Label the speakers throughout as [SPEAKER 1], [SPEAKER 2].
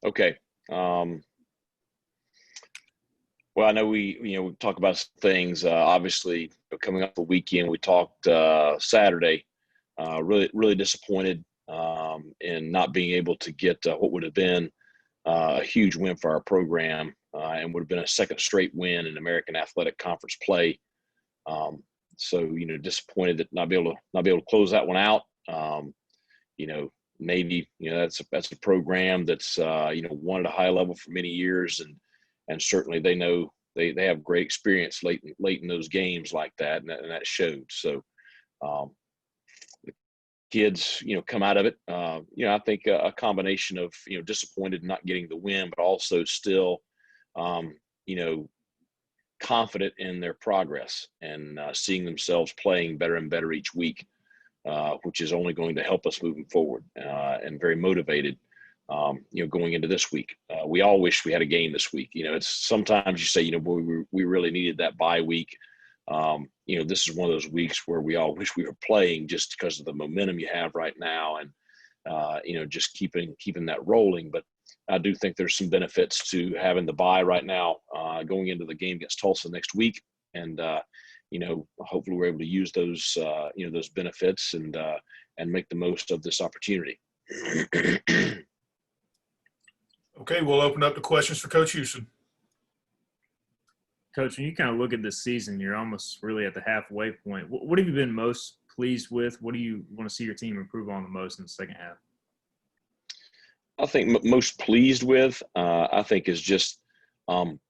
[SPEAKER 1] Okay. Well, I know we talk about some things. Obviously, coming up the weekend, we talked Saturday. Really disappointed in not being able to get what would have been a huge win for our program and would have been a second straight win in American Athletic Conference play. So disappointed that not be able to close that one out. Navy, that's a program that's won at a high level for many years, and certainly they know they have great experience late in those games like that, and that showed. So the kids come out of it. I think a combination of disappointed not getting the win, but also still confident in their progress and seeing themselves playing better and better each week, which is only going to help us moving forward, and very motivated, going into this week. We all wish we had a game this week. It's sometimes you say, boy, we really needed that bye week. This is one of those weeks where we all wish we were playing just because of the momentum you have right now, and just keeping that rolling. But I do think there's some benefits to having the bye right now, going into the game against Tulsa next week, and hopefully we're able to use those those benefits and make the most of this opportunity.
[SPEAKER 2] Okay, we'll open up the questions for Coach Houston.
[SPEAKER 3] Coach, when you kind of look at this season, you're almost really at the halfway point. What have you been most pleased with? What do you want to see your team improve on the most in the second half?
[SPEAKER 1] I think most pleased with, I think, is just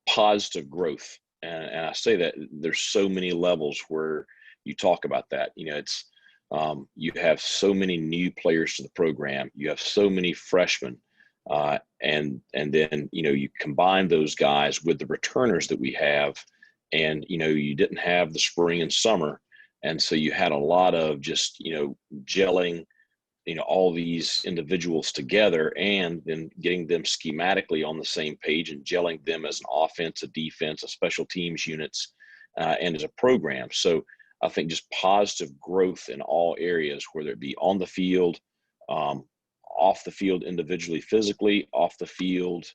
[SPEAKER 1] positive growth. And I say that there's so many levels where you talk about that. It's you have so many new players to the program. You have so many freshmen. And then, you combine those guys with the returners that we have, and, you didn't have the spring and summer. And so you had a lot of just, gelling, all these individuals together, and then getting them schematically on the same page and gelling them as an offense, a defense, a special teams units, and as a program. So I think just positive growth in all areas, whether it be on the field, off the field individually, physically, off the field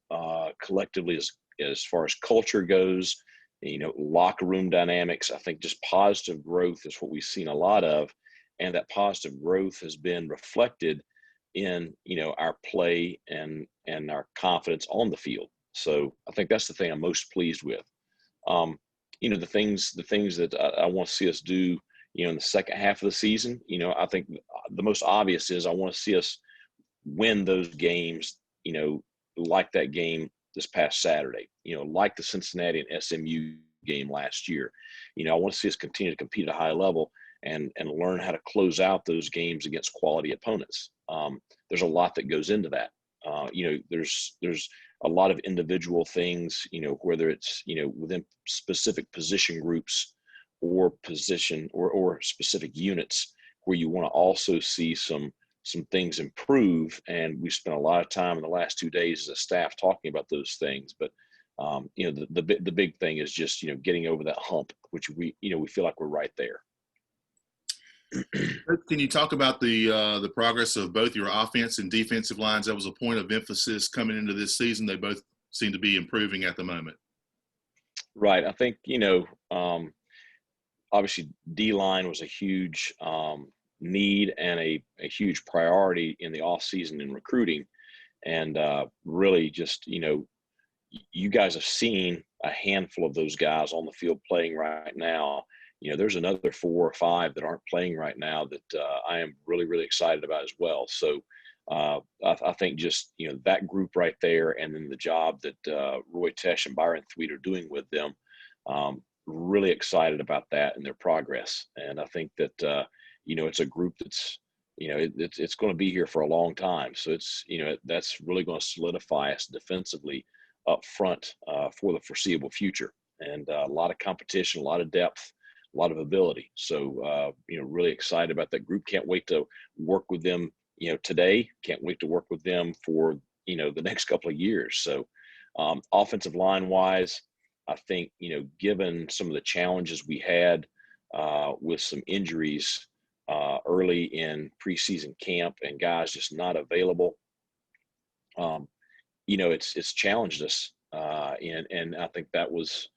[SPEAKER 1] collectively, as far as culture goes, locker room dynamics. I think just positive growth is what we've seen a lot of, and that positive growth has been reflected in our play and our confidence on the field. So I think that's the thing I'm most pleased with. The things that I want to see us do, in the second half of the season. I think the most obvious is I want to see us win those games, like that game this past Saturday, like the Cincinnati and SMU game last year. I want to see us continue to compete at a high level and learn how to close out those games against quality opponents. There's a lot that goes into that. There's a lot of individual things, whether it's, within specific position groups or position or specific units, where you want to also see some things improve. And we spent a lot of time in the last 2 days as a staff talking about those things. But, the big thing is just, getting over that hump, which we feel like we're right there.
[SPEAKER 4] Can you talk about the progress of both your offense and defensive lines? That was a point of emphasis coming into this season. They both seem to be improving at the moment. Right.
[SPEAKER 1] I think, obviously D-line was a huge need and a huge priority in the offseason in recruiting. And really just, you guys have seen a handful of those guys on the field playing right now. There's another 4 or 5 that aren't playing right now that I am really, really excited about as well. So I think just, that group right there, and then the job that Roy Tesh and Byron Thweet are doing with them, really excited about that and their progress. And I think that, it's a group that's, it's going to be here for a long time. So it's, that's really going to solidify us defensively up front for the foreseeable future. And a lot of competition, a lot of depth, a lot of ability. So, really excited about that group. Can't wait to work with them, today. Can't wait to work with them for, the next couple of years. So, offensive line wise, I think, given some of the challenges we had with some injuries early in preseason camp and guys just not available, it's challenged us. And I think that was,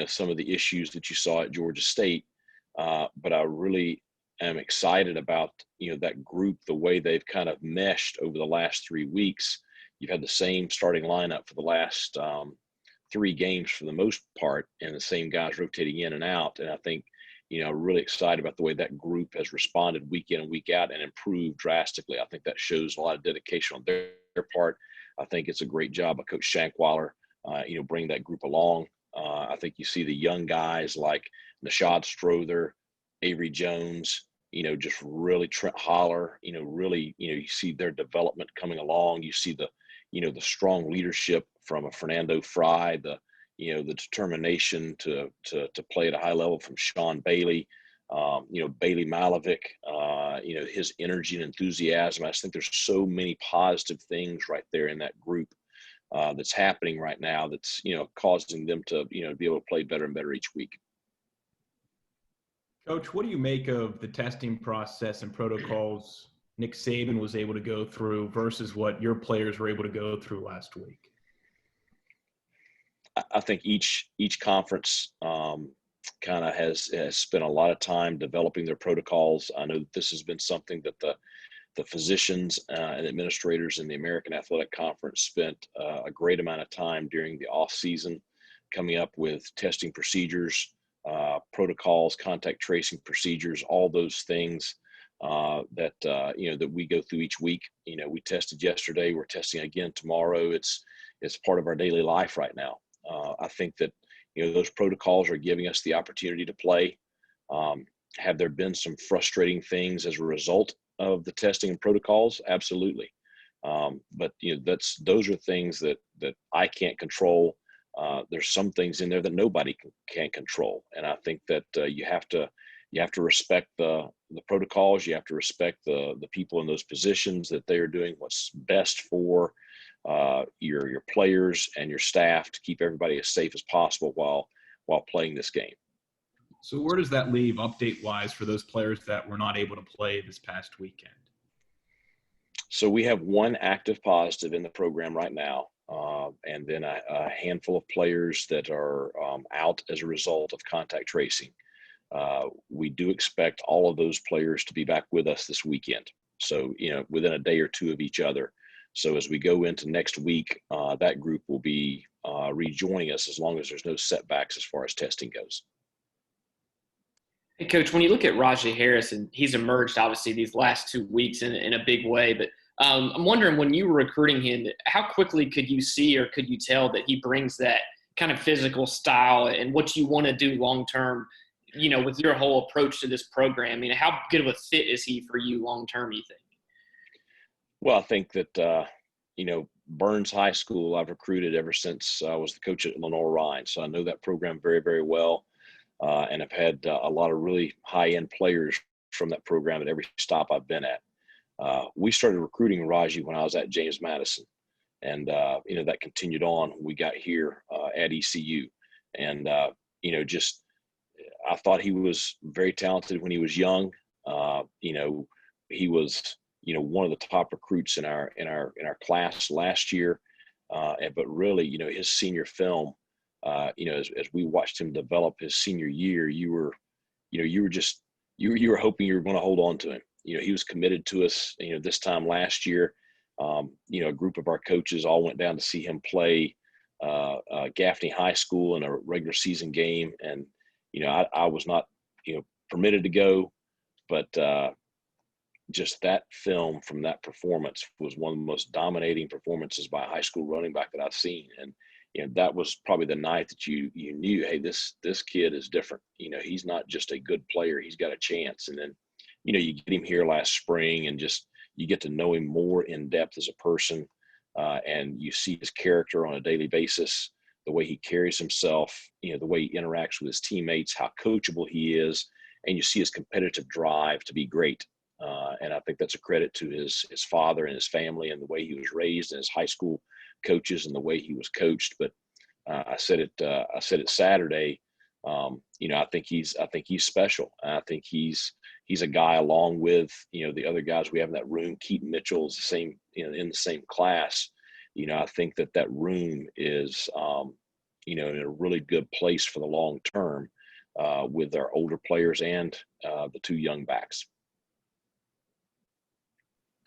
[SPEAKER 1] some of the issues that you saw at Georgia State. But I really am excited about, that group, the way they've kind of meshed over the last 3 weeks. You've had the same starting lineup for the last 3 games for the most part, and the same guys rotating in and out. And I think, really excited about the way that group has responded week in and week out and improved drastically. I think that shows a lot of dedication on their part. I think it's a great job of Coach Shankweiler, bringing that group along. I think you see the young guys like Nashad Strother, Avery Jones, just really Trent Holler, really, you see their development coming along. You see the strong leadership from a Fernando Fry, the determination to play at a high level from Sean Bailey, Bailey Malovic, his energy and enthusiasm. I just think there's so many positive things right there in that group that's happening right now that's, causing them to, be able to play better and better each week.
[SPEAKER 5] Coach, what do you make of the testing process and protocols Nick Saban was able to go through versus what your players were able to go through last week?
[SPEAKER 1] I think each conference kind of has spent a lot of time developing their protocols. I know that this has been something that the physicians and administrators in the American Athletic Conference spent a great amount of time during the off season coming up with testing procedures, protocols, contact tracing procedures, all those things that we go through each week. We tested yesterday. We're testing again tomorrow. It's part of our daily life right now. I think that, those protocols are giving us the opportunity to play. Have there been some frustrating things as a result of the testing and protocols? Absolutely. But those are things that I can't control. There's some things in there that nobody can control. And I think that you have to respect the protocols. You have to respect the people in those positions, that they are doing what's best for your players and your staff to keep everybody as safe as possible while playing this game.
[SPEAKER 5] So where does that leave update-wise for those players that were not able to play this past weekend?
[SPEAKER 1] So we have one active positive in the program right now, and then a handful of players that are out as a result of contact tracing. We do expect all of those players to be back with us this weekend. So, within a day or two of each other. So as we go into next week, that group will be rejoining us as long as there's no setbacks as far as testing goes.
[SPEAKER 6] Hey, Coach, when you look at Rajay Harris, and he's emerged obviously these last 2 weeks in a big way, but I'm wondering, when you were recruiting him, how quickly could you see or could you tell that he brings that kind of physical style and what you want to do long-term, with your whole approach to this program? How good of a fit is he for you long-term, you think?
[SPEAKER 1] Well, I think that, Burns High School, I've recruited ever since I was the coach at Lenore-Rhine. So I know that program very, very well. And I've had a lot of really high-end players from that program at every stop I've been at. We started recruiting Raji when I was at James Madison. And, that continued on when we got here at ECU. And, I thought he was very talented when he was young. He was, one of the top recruits in our class last year. But really, his senior film, as we watched him develop his senior year, you were hoping you were going to hold on to him. He was committed to us, this time last year. A group of our coaches all went down to see him play Gaffney High School in a regular season game. And, I was not, permitted to go, but just that film from that performance was one of the most dominating performances by a high school running back that I've seen. And, that was probably the night that you knew, hey, this kid is different. He's not just a good player. He's got a chance. And then, you get him here last spring and just, you get to know him more in depth as a person. And you see his character on a daily basis, the way he carries himself, the way he interacts with his teammates, how coachable he is. And you see his competitive drive to be great. And I think that's a credit to his father and his family and the way he was raised and his high school coaches and the way he was coached. But I said it Saturday. I think he's special. I think he's a guy along with the other guys we have in that room. Keaton Mitchell is the same, in the same class. I think that room is, in a really good place for the long term with our older players and the two young backs.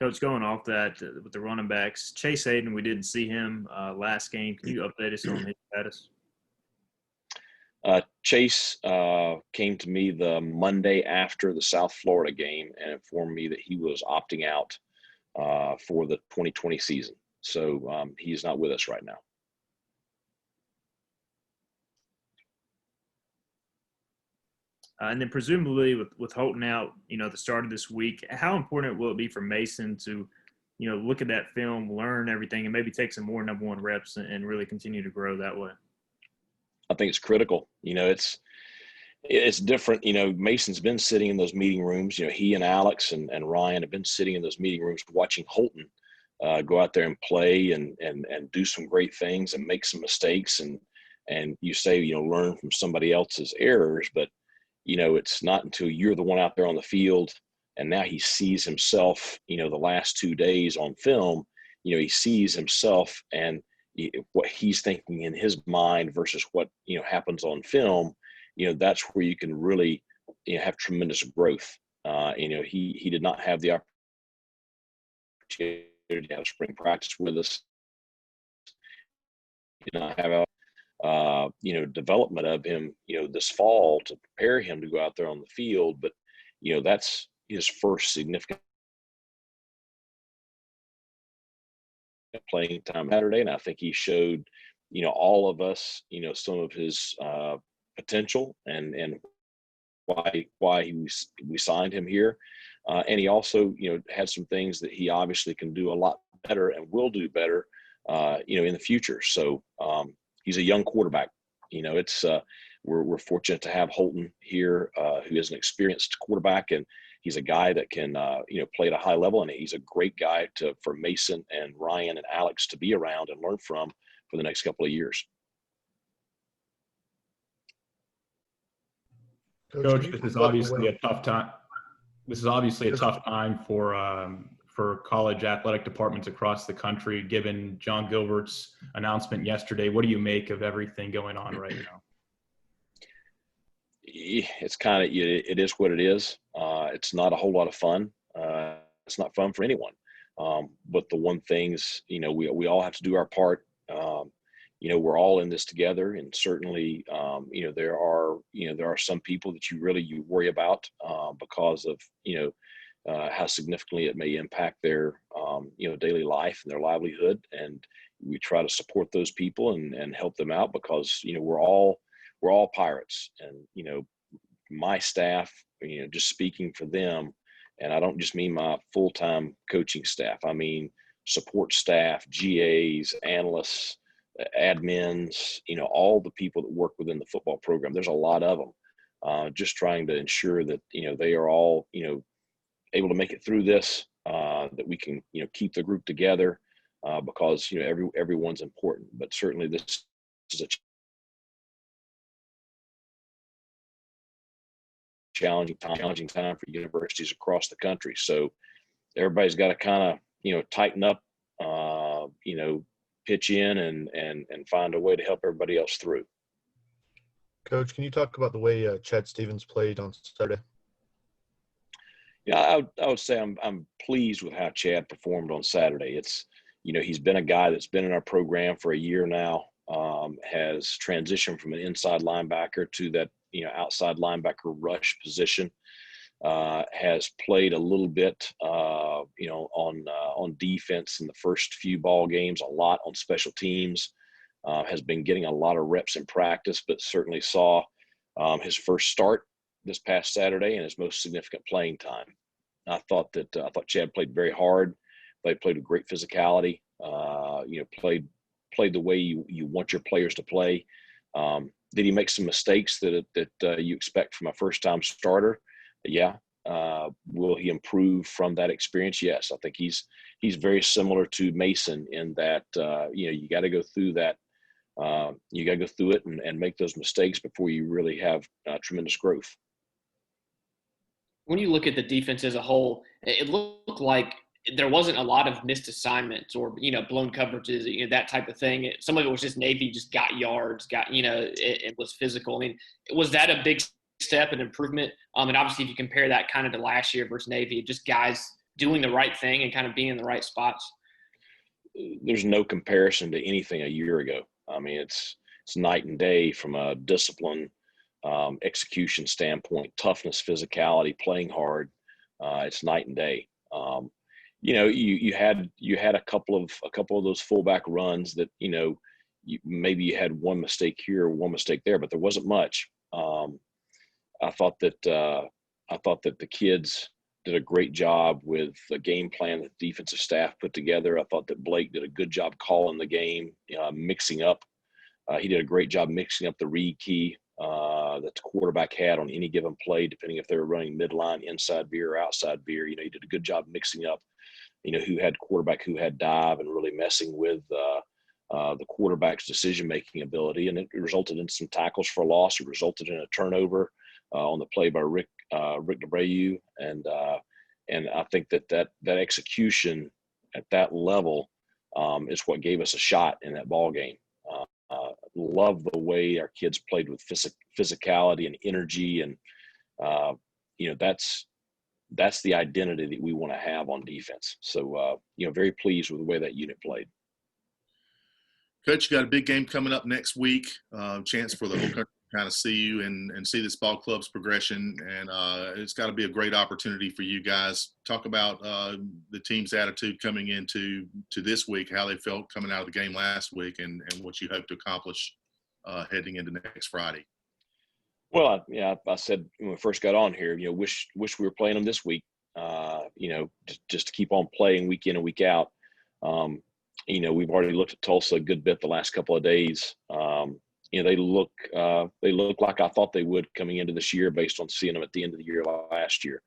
[SPEAKER 3] Coach, going off that with the running backs, Chase Hayden, we didn't see him last game. Can you update us on his status?
[SPEAKER 1] Chase came to me the Monday after the South Florida game and informed me that he was opting out for the 2020 season. So he's not with us right now.
[SPEAKER 3] And then presumably with Holton out, the start of this week, how important will it be for Mason to, look at that film, learn everything, and maybe take some more number one reps and really continue to grow that way?
[SPEAKER 1] I think it's critical. It's different. Mason's been sitting in those meeting rooms. He and Alex and Ryan have been sitting in those meeting rooms watching Holton go out there and play and do some great things and make some mistakes. And you say, learn from somebody else's errors, but it's not until you're the one out there on the field and now he sees himself, the last 2 days on film, he sees himself and what he's thinking in his mind versus what, happens on film, that's where you can really, have tremendous growth. He did not have the opportunity to have spring practice with us. He did not have development of him, this fall to prepare him to go out there on the field. But, that's his first significant playing time Saturday. And I think he showed, all of us, some of his potential and why we signed him here. And he also, had some things that he obviously can do a lot better and will do better, in the future. So, he's a young quarterback. We're fortunate to have Holton here, who is an experienced quarterback, and he's a guy that can, play at a high level, and he's a great guy for Mason and Ryan and Alex to be around and learn from for the next couple of years.
[SPEAKER 5] Coach, this is obviously a tough time. This is obviously a tough time for college athletic departments across the country, given John Gilbert's announcement yesterday. What do you make of everything going on right now?
[SPEAKER 1] It's kind of, it is what it is. It's not a whole lot of fun. It's not fun for anyone. But the one things, we all have to do our part. We're all in this together, and certainly, there are some people that you worry about because of, how significantly it may impact their, daily life and their livelihood. And we try to support those people and help them out because, we're all Pirates. And, my staff, just speaking for them, and I don't just mean my full-time coaching staff. I mean, support staff, GAs, analysts, admins, all the people that work within the football program. There's a lot of them, just trying to ensure that, they are all, able to make it through this, that we can, keep the group together, because, everyone's important. But certainly this is a challenging time for universities across the country. So everybody's got to kind of, tighten up, pitch in and find a way to help everybody else through.
[SPEAKER 7] Coach, can you talk about the way Chad Stevens played on Saturday?
[SPEAKER 1] Yeah, I would say I'm pleased with how Chad performed on Saturday. It's, he's been a guy that's been in our program for a year now, has transitioned from an inside linebacker to that, outside linebacker rush position, has played a little bit, on defense in the first few ball games, a lot on special teams, has been getting a lot of reps in practice, but certainly saw his first start this past Saturday and his most significant playing time. I thought Chad played very hard. They played with great physicality. Played the way you want your players to play. Did he make some mistakes that you expect from a first-time starter? Yeah. Will he improve from that experience? Yes. I think he's very similar to Mason in that you got to go through that. You got to go through it and make those mistakes before you really have tremendous growth.
[SPEAKER 6] When you look at the defense as a whole, it looked like there wasn't a lot of missed assignments or, blown coverages, that type of thing. Some of it was just Navy just got yards, it was physical. I mean, was that a big step and improvement? And obviously if you compare that kind of to last year versus Navy, just guys doing the right thing and kind of being in the right spots.
[SPEAKER 1] There's no comparison to anything a year ago. I mean, it's night and day from a discipline, execution standpoint, toughness, physicality, playing hard. It's night and day. You had a couple of those fullback runs that maybe you had one mistake here or one mistake there, but there wasn't much. I thought that the kids did a great job with the game plan that the defensive staff put together. I thought that Blake did a good job calling the game, mixing up. He did a great job mixing up the read key that the quarterback had on any given play, depending if they were running midline, inside veer, or outside veer. He did a good job mixing up, who had quarterback, who had dive, and really messing with the quarterback's decision-making ability. And it resulted in some tackles for loss. It resulted in a turnover on the play by Rick DeBerry. And I think that execution at that level is what gave us a shot in that ball game. Love the way our kids played with physicality and energy, and that's the identity that we want to have on defense. So very pleased with the way that unit played.
[SPEAKER 4] Coach, you got a big game coming up next week. Chance for the whole country to kind of see you and see this ball club's progression, and it's got to be a great opportunity for you guys. Talk about the team's attitude coming into this week, how they felt coming out of the game last week, and what you hope to accomplish heading into next Friday.
[SPEAKER 1] Well, I said when we first got on here, wish we were playing them this week. Just to keep on playing week in and week out. We've already looked at Tulsa a good bit the last couple of days. They look like I thought they would coming into this year based on seeing them at the end of the year last year.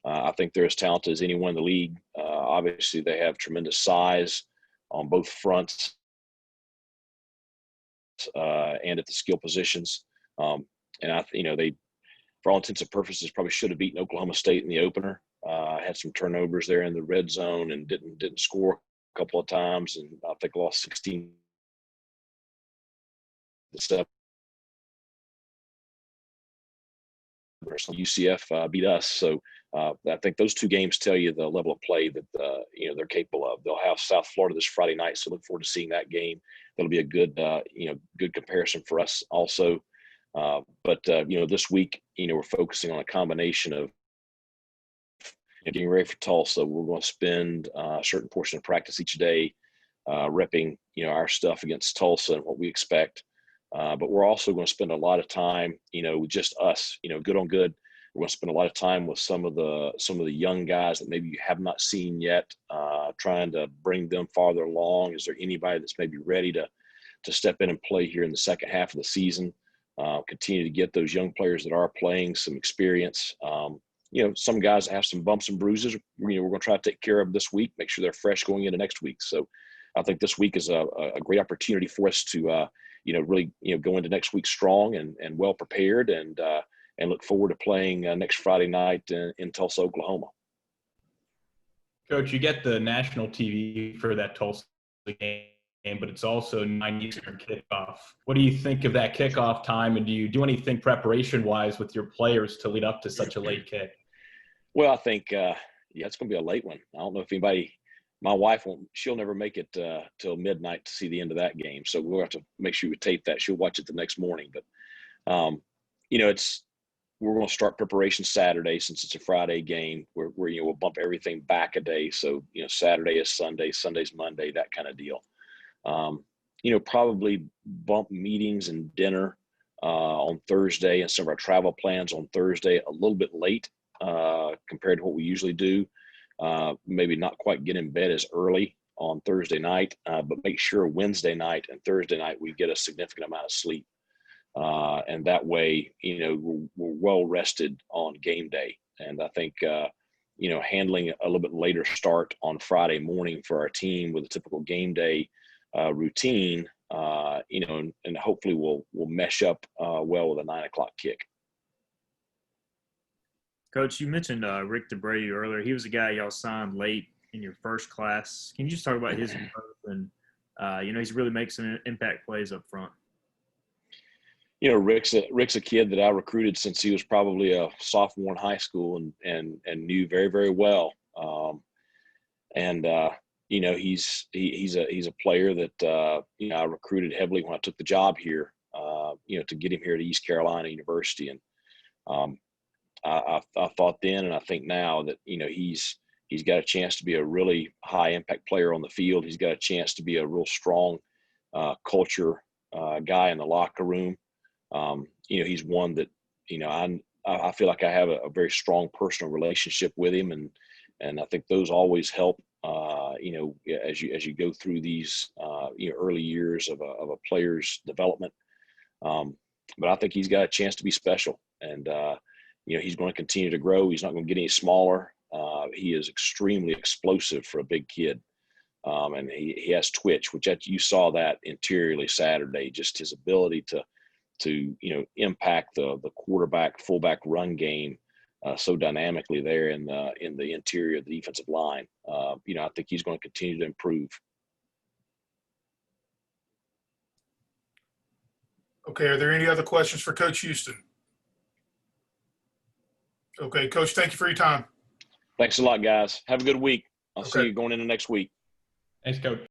[SPEAKER 1] I think they're as talented as anyone in the league. Obviously, they have tremendous size on both fronts and at the skill positions. They, for all intents and purposes, probably should have beaten Oklahoma State in the opener. Had some turnovers there in the red zone and didn't score a couple of times, and I think lost 16-7. UCF beat us, so I think those two games tell you the level of play that they're capable of. They'll have South Florida this Friday night, so look forward to seeing that game. That'll be a good good comparison for us also. But this week, we're focusing on a combination of getting ready for Tulsa. We're going to spend a certain portion of practice each day repping, our stuff against Tulsa and what we expect. But we're also going to spend a lot of time, with just us, good on good. We're going to spend a lot of time with some of the young guys that maybe you have not seen yet, trying to bring them farther along. Is there anybody that's maybe ready to step in and play here in the second half of the season? Continue to get those young players that are playing some experience. Some guys have some bumps and bruises. We're going to try to take care of this week, make sure they're fresh going into next week. So I think this week is a great opportunity for us to, really, go into next week strong and well prepared, and look forward to playing next Friday night in Tulsa, Oklahoma.
[SPEAKER 5] Coach, you get the national TV for that Tulsa game, but it's also 9 Eastern kickoff. What do you think of that kickoff time, and do you do anything preparation-wise with your players to lead up to such a late kick?
[SPEAKER 1] Well, I think, it's going to be a late one. I don't know if anybody – my wife she'll never make it till midnight to see the end of that game. So we'll have to make sure we tape that. She'll watch it the next morning. But, we're going to start preparation Saturday since it's a Friday game where we'll bump everything back a day. So, Saturday is Sunday, Sunday's Monday, that kind of deal. Probably bump meetings and dinner on Thursday and some of our travel plans on Thursday a little bit late compared to what we usually do. Maybe not quite get in bed as early on Thursday night, but make sure Wednesday night and Thursday night we get a significant amount of sleep. And that way, we're well rested on game day. And I think, handling a little bit later start on Friday morning for our team with a typical game day routine, and hopefully we'll mesh up well with a 9 o'clock kick.
[SPEAKER 3] Coach, you mentioned Rick DeBerry earlier. He was a guy y'all signed late in your first class. Can you just talk about his growth and he's really making some impact plays up front?
[SPEAKER 1] Rick's a kid that I recruited since he was probably a sophomore in high school and knew very, very well. He's a player that I recruited heavily when I took the job here. To get him here to East Carolina University, and I thought then, and I think now that he's got a chance to be a really high impact player on the field. He's got a chance to be a real strong culture guy in the locker room. He's one that I feel like I have a very strong personal relationship with him, and I think those always help. As you go through these early years of a player's development. But I think he's got a chance to be special, and he's going to continue to grow. He's not going to get any smaller. He is extremely explosive for a big kid, and he has twitch, which you saw that interiorly Saturday. Just his ability to impact the quarterback fullback run game so dynamically there in the interior of the defensive line. I think he's going to continue to improve.
[SPEAKER 2] Okay, are there any other questions for Coach Houston? Okay, Coach, thank you for your time.
[SPEAKER 1] Thanks a lot, guys. Have a good week. I'll see
[SPEAKER 2] Okay.
[SPEAKER 1] you going into next week.
[SPEAKER 5] Thanks, Coach.